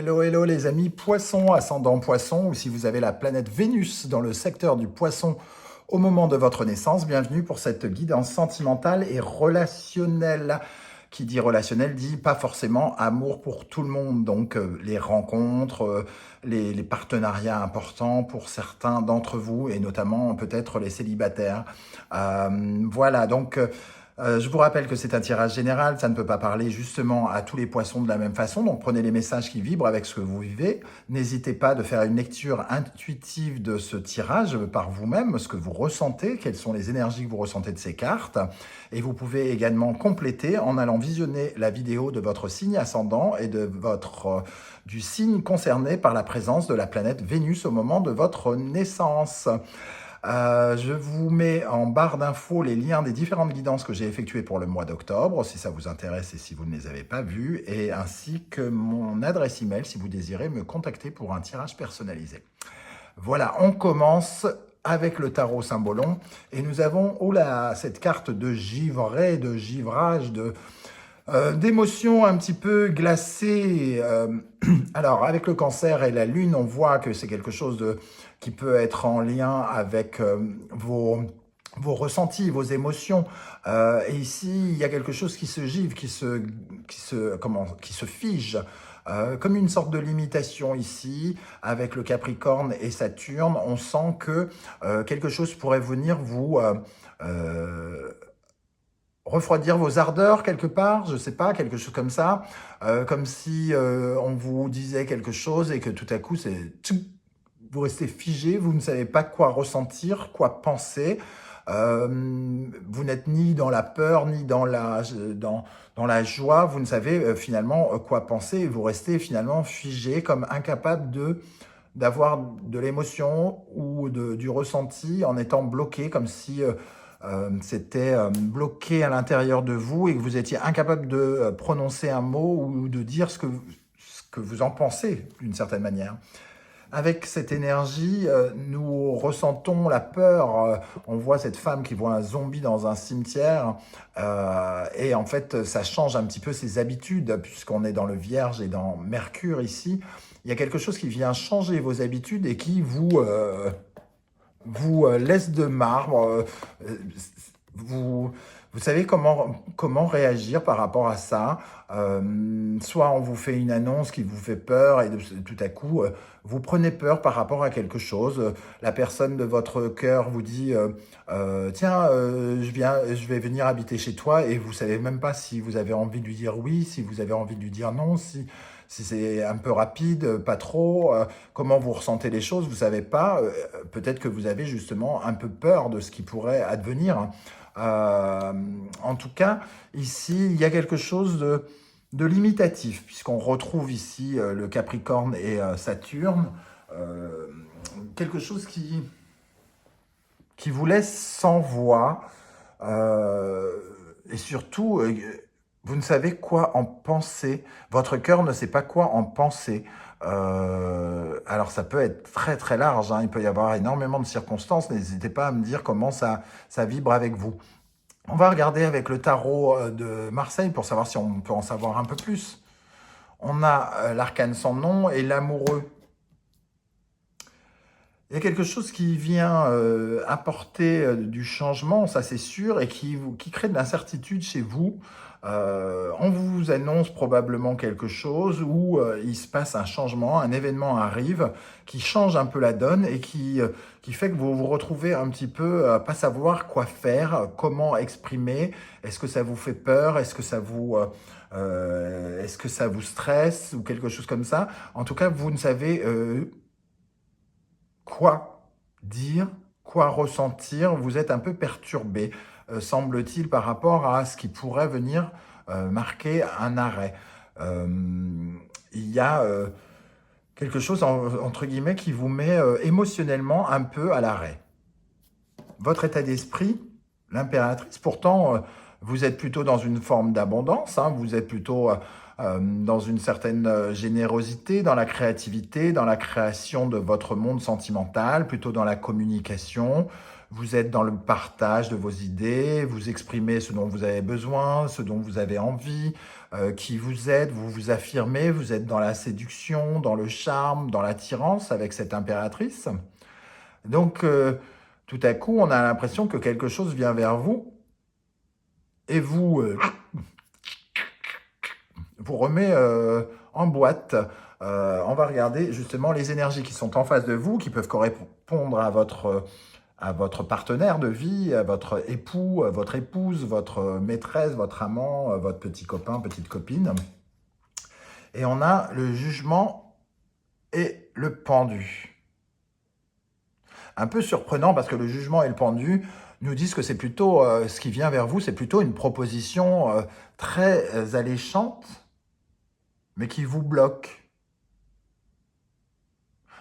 Hello, hello les amis poissons, ascendant poisson, ou si vous avez la planète Vénus dans le secteur du poisson au moment de votre naissance, bienvenue pour cette guidance sentimentale et relationnelle. Qui dit relationnel dit pas forcément amour pour tout le monde, donc les rencontres, les partenariats importants pour certains d'entre vous et notamment peut-être les célibataires. Voilà, donc je vous rappelle que c'est un tirage général, ça ne peut pas parler justement à tous les poissons de la même façon, donc prenez les messages qui vibrent avec ce que vous vivez. N'hésitez pas de faire une lecture intuitive de ce tirage par vous-même, ce que vous ressentez, quelles sont les énergies que vous ressentez de ces cartes. Et vous pouvez également compléter en allant visionner la vidéo de votre signe ascendant et de du signe concerné par la présence de la planète Vénus au moment de votre naissance. Je vous mets en barre d'infos les liens des différentes guidances que j'ai effectuées pour le mois d'octobre, si ça vous intéresse et si vous ne les avez pas vues, et ainsi que mon adresse email si vous désirez me contacter pour un tirage personnalisé. Voilà, on commence avec le tarot Symbolon, et nous avons, oh là, cette carte de givré, de givrage, d'émotions un petit peu glacées. Alors, avec le cancer et la lune, on voit que c'est quelque chose qui peut être en lien avec vos ressentis, vos émotions. Et ici, il y a quelque chose qui se givre, qui se fige. Comme une sorte de limitation ici, avec le Capricorne et Saturne, on sent que quelque chose pourrait venir vous refroidir vos ardeurs quelque part, je sais pas, quelque chose comme ça, comme si on vous disait quelque chose et que tout à coup, vous restez figé, vous ne savez pas quoi ressentir, quoi penser. Vous n'êtes ni dans la peur, ni dans la joie, vous ne savez finalement quoi penser et vous restez finalement figé, comme incapable d'avoir de l'émotion ou du ressenti en étant bloqué, comme si c'était bloqué à l'intérieur de vous et que vous étiez incapable de prononcer un mot ou de dire ce que vous en pensez d'une certaine manière. Avec cette énergie, nous ressentons la peur. On voit cette femme qui voit un zombie dans un cimetière. Et en fait, ça change un petit peu ses habitudes, puisqu'on est dans le Vierge et dans Mercure ici. Il y a quelque chose qui vient changer vos habitudes et qui vous laisse de marbre. Vous savez comment réagir par rapport à ça. Soit on vous fait une annonce qui vous fait peur et tout à coup, vous prenez peur par rapport à quelque chose. La personne de votre cœur vous dit tiens, je vais venir habiter chez toi et vous savez même pas si vous avez envie de lui dire oui, si vous avez envie de lui dire non, si c'est un peu rapide, pas trop, comment vous ressentez les choses, vous savez pas. Peut-être que vous avez justement un peu peur de ce qui pourrait advenir. En tout cas, ici, il y a quelque chose de limitatif, puisqu'on retrouve ici le Capricorne et Saturne, quelque chose qui vous laisse sans voix, et surtout, vous ne savez quoi en penser, votre cœur ne sait pas quoi en penser. Alors ça peut être très très large, hein. Il peut y avoir énormément de circonstances, n'hésitez pas à me dire comment ça vibre avec vous. On va regarder avec le tarot de Marseille pour savoir si on peut en savoir un peu plus. On a l'arcane sans nom et l'amoureux. Il y a quelque chose qui vient apporter du changement, ça c'est sûr, et qui crée de l'incertitude chez vous. On vous annonce probablement quelque chose où il se passe un changement, un événement arrive qui change un peu la donne et qui fait que vous vous retrouvez un petit peu à pas savoir quoi faire, comment exprimer. Est-ce que ça vous fait peur? Est-ce que ça vous stresse ou quelque chose comme ça? En tout cas, vous ne savez quoi dire, quoi ressentir. Vous êtes un peu perturbé, semble-t-il, par rapport à ce qui pourrait venir marquer un arrêt. Il y a quelque chose, entre guillemets, qui vous met émotionnellement un peu à l'arrêt. Votre état d'esprit, l'impératrice, pourtant, vous êtes plutôt dans une forme d'abondance, hein, vous êtes plutôt dans une certaine générosité, dans la créativité, dans la création de votre monde sentimental, plutôt dans la communication. vous êtes dans le partage de vos idées, vous exprimez ce dont vous avez besoin, ce dont vous avez envie, qui vous êtes, vous vous affirmez, vous êtes dans la séduction, dans le charme, dans l'attirance avec cette impératrice. Donc, tout à coup, on a l'impression que quelque chose vient vers vous et vous remet en boîte. On va regarder justement les énergies qui sont en face de vous, qui peuvent correspondre à votre partenaire de vie, à votre époux, à votre épouse, votre maîtresse, votre amant, votre petit copain, petite copine. Et on a le jugement et le pendu. Un peu surprenant parce que le jugement et le pendu nous disent que c'est plutôt, ce qui vient vers vous, c'est plutôt une proposition très alléchante, mais qui vous bloque.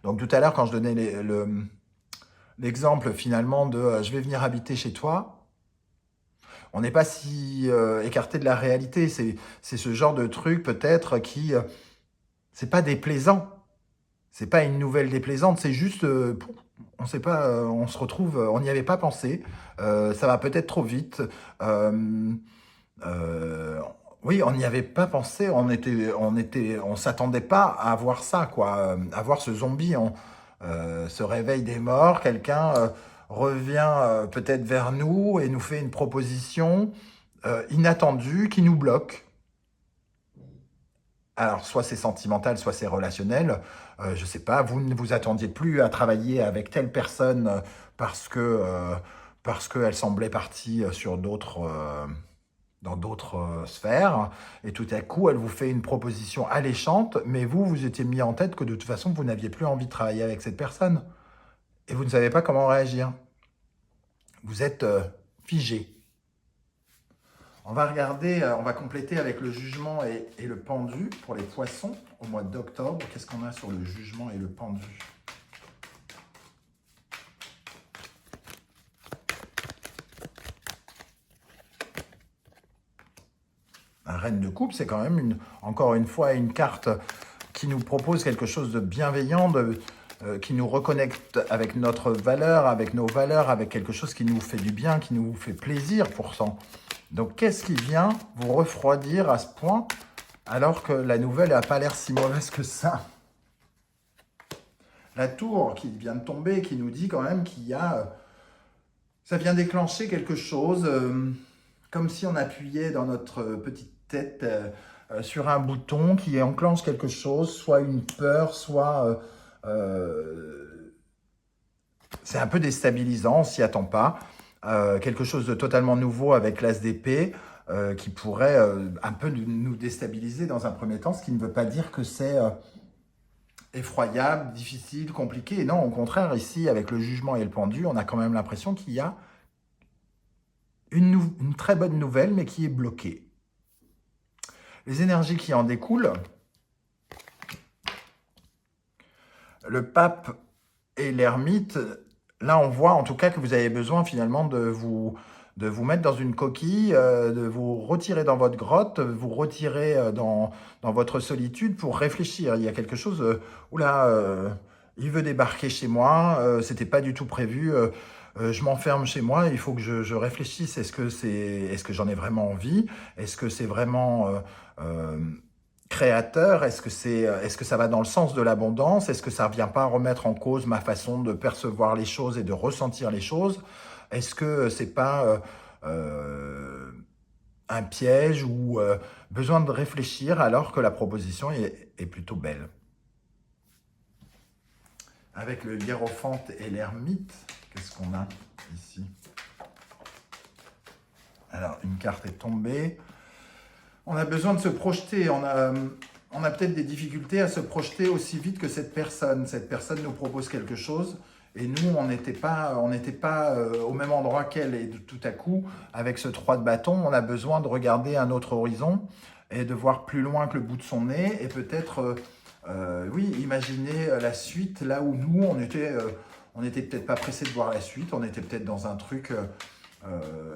Donc tout à l'heure, quand je donnais l'exemple finalement de je vais venir habiter chez toi, on n'est pas si écarté de la réalité. C'est ce genre de truc peut-être qui, c'est pas déplaisant. C'est pas une nouvelle déplaisante, c'est juste, on sait pas, on se retrouve, on n'y avait pas pensé, ça va peut-être trop vite. Euh, oui, on n'y avait pas pensé, on s'attendait pas à voir ça, quoi, à voir ce zombie, se réveille des morts, quelqu'un revient peut-être vers nous et nous fait une proposition inattendue qui nous bloque. Alors, soit c'est sentimental, soit c'est relationnel. Je sais pas, vous ne vous attendiez plus à travailler avec telle personne parce qu'elle semblait partie sur dans d'autres sphères. Et tout à coup, elle vous fait une proposition alléchante, mais vous, vous étiez mis en tête que de toute façon, vous n'aviez plus envie de travailler avec cette personne. Et vous ne savez pas comment réagir. Vous êtes figé. On va regarder, on va compléter avec le jugement et le pendu pour les poissons au mois d'octobre. Qu'est-ce qu'on a sur le jugement et le pendu? La reine de coupe, c'est quand même encore une fois une carte qui nous propose quelque chose de bienveillant, qui nous reconnecte avec notre valeur, avec nos valeurs, avec quelque chose qui nous fait du bien, qui nous fait plaisir pourtant. Donc, qu'est-ce qui vient vous refroidir à ce point alors que la nouvelle n'a pas l'air si mauvaise que ça? La tour qui vient de tomber, qui nous dit quand même qu'il y a... ça vient déclencher quelque chose, comme si on appuyait dans notre petite tête sur un bouton qui enclenche quelque chose, soit une peur, soit... c'est un peu déstabilisant, on s'y attend pas. Quelque chose de totalement nouveau avec l'as d'épée qui pourrait un peu nous déstabiliser dans un premier temps, ce qui ne veut pas dire que c'est effroyable, difficile, compliqué. Non, au contraire, ici, avec le jugement et le pendu, on a quand même l'impression qu'il y a une très bonne nouvelle, mais qui est bloquée. Les énergies qui en découlent, le pape et l'ermite, là on voit en tout cas que vous avez besoin finalement de vous mettre dans une coquille, de vous retirer dans votre grotte, vous retirer dans votre solitude pour réfléchir. Il y a quelque chose, oula, il veut débarquer chez moi, c'était pas du tout prévu, je m'enferme chez moi, il faut que je réfléchisse, est-ce que j'en ai vraiment envie? Est-ce que c'est vraiment euh, créateur? Est-ce que ça va dans le sens de l'abondance? Est-ce que ça ne vient pas remettre en cause ma façon de percevoir les choses et de ressentir les choses? Est-ce que c'est pas un piège ou besoin de réfléchir alors que la proposition est plutôt belle? Avec le hiérophante et l'ermite, qu'est-ce qu'on a ici? Alors, une carte est tombée. On a besoin de se projeter, on a peut-être des difficultés à se projeter aussi vite que cette personne. Cette personne nous propose quelque chose et nous, on n'était pas au même endroit qu'elle. Et tout à coup, avec ce 3 de bâton, on a besoin de regarder un autre horizon et de voir plus loin que le bout de son nez et peut-être, oui, imaginer la suite là où nous, on était peut-être pas pressé de voir la suite, on était peut-être dans un truc...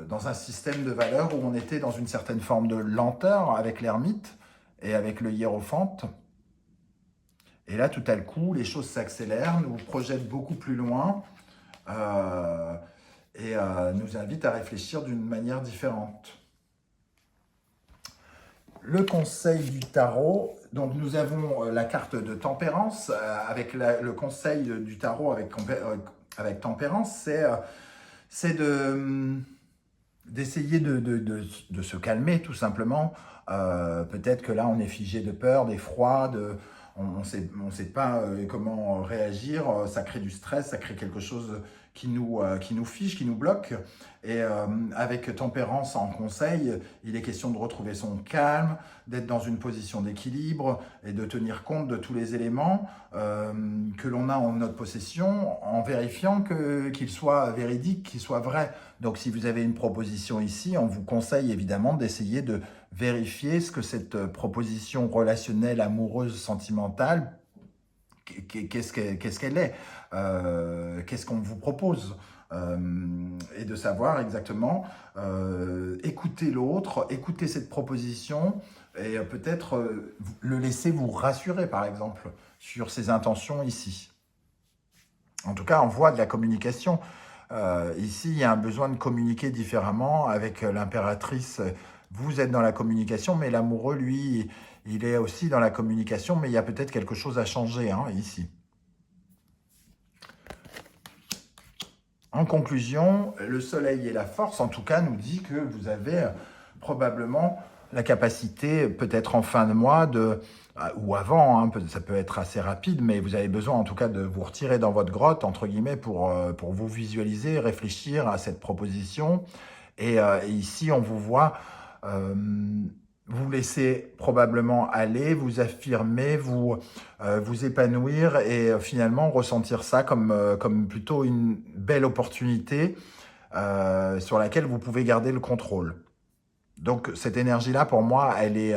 dans un système de valeurs où on était dans une certaine forme de lenteur avec l'ermite et avec le hiérophante. Et là, tout à coup, les choses s'accélèrent, nous projettent beaucoup plus loin. et nous invite à réfléchir d'une manière différente. Le conseil du tarot, donc nous avons la carte de tempérance, avec le conseil du tarot avec tempérance, c'est d'essayer de se calmer tout simplement. Peut-être que là on est figé de peur, d'effroi, on ne sait pas comment réagir, ça crée du stress, ça crée quelque chose qui nous fige, qui nous bloque. Et avec tempérance en conseil, il est question de retrouver son calme, d'être dans une position d'équilibre et de tenir compte de tous les éléments que l'on a en notre possession en vérifiant qu'ils soient véridiques, qu'ils soient vrais. Donc si vous avez une proposition ici, on vous conseille évidemment d'essayer de vérifier ce que cette proposition relationnelle, amoureuse, sentimentale, qu'est-ce qu'elle est, qu'est-ce qu'on vous propose, et de savoir exactement, écouter l'autre, écouter cette proposition et peut-être le laisser vous rassurer par exemple sur ses intentions ici. En tout cas, on voit de la communication. Ici, il y a un besoin de communiquer différemment avec l'impératrice. Vous êtes dans la communication, mais l'amoureux, lui, il est aussi dans la communication, mais il y a peut-être quelque chose à changer ici. En conclusion, le soleil et la force, en tout cas, nous dit que vous avez probablement la capacité, peut-être en fin de mois, ou avant, ça peut être assez rapide, mais vous avez besoin en tout cas de vous retirer dans votre grotte, entre guillemets, pour vous visualiser, réfléchir à cette proposition. Et ici, on vous voit vous laisser probablement aller, vous affirmer, vous épanouir et finalement ressentir ça comme plutôt une belle opportunité sur laquelle vous pouvez garder le contrôle. Donc cette énergie-là, pour moi, elle est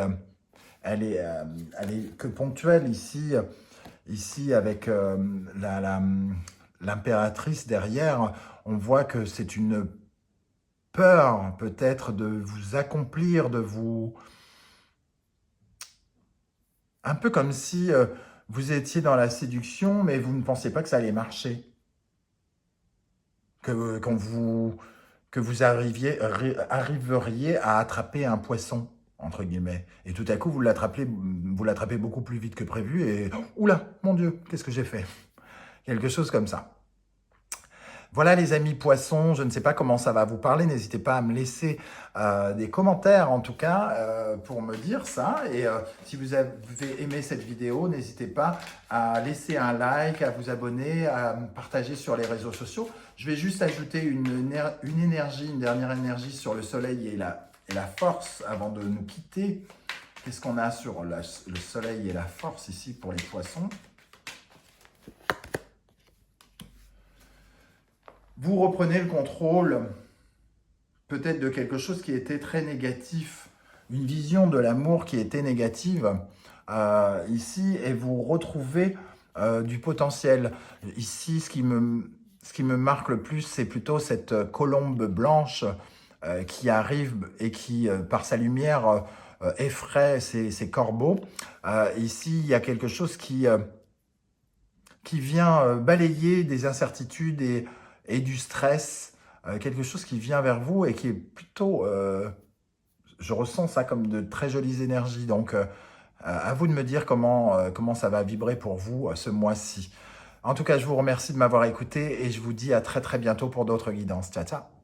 que ponctuelle ici avec l'impératrice derrière. On voit que c'est une peur peut-être de vous accomplir, de vous... Un peu comme si vous étiez dans la séduction, mais vous ne pensiez pas que ça allait marcher. Que vous arriveriez à attraper un poisson, entre guillemets. Et tout à coup, vous l'attrapez beaucoup plus vite que prévu et... Oula, mon Dieu, qu'est-ce que j'ai fait? Quelque chose comme ça. Voilà les amis poissons, je ne sais pas comment ça va vous parler, n'hésitez pas à me laisser des commentaires en tout cas pour me dire ça. Et si vous avez aimé cette vidéo, n'hésitez pas à laisser un like, à vous abonner, à me partager sur les réseaux sociaux. Je vais juste ajouter une dernière énergie sur le soleil et la force avant de nous quitter. Qu'est-ce qu'on a sur le soleil et la force ici pour les poissons ? Vous reprenez le contrôle peut-être de quelque chose qui était très négatif, une vision de l'amour qui était négative ici, et vous retrouvez du potentiel. Ici, ce qui me marque le plus, c'est plutôt cette colombe blanche qui arrive et qui, par sa lumière, effraie ces corbeaux. Ici, il y a quelque chose qui vient balayer des incertitudes et du stress, quelque chose qui vient vers vous et qui est plutôt, je ressens ça comme de très jolies énergies. Donc, à vous de me dire comment ça va vibrer pour vous ce mois-ci. En tout cas, je vous remercie de m'avoir écouté et je vous dis à très très bientôt pour d'autres guidances. Ciao, ciao.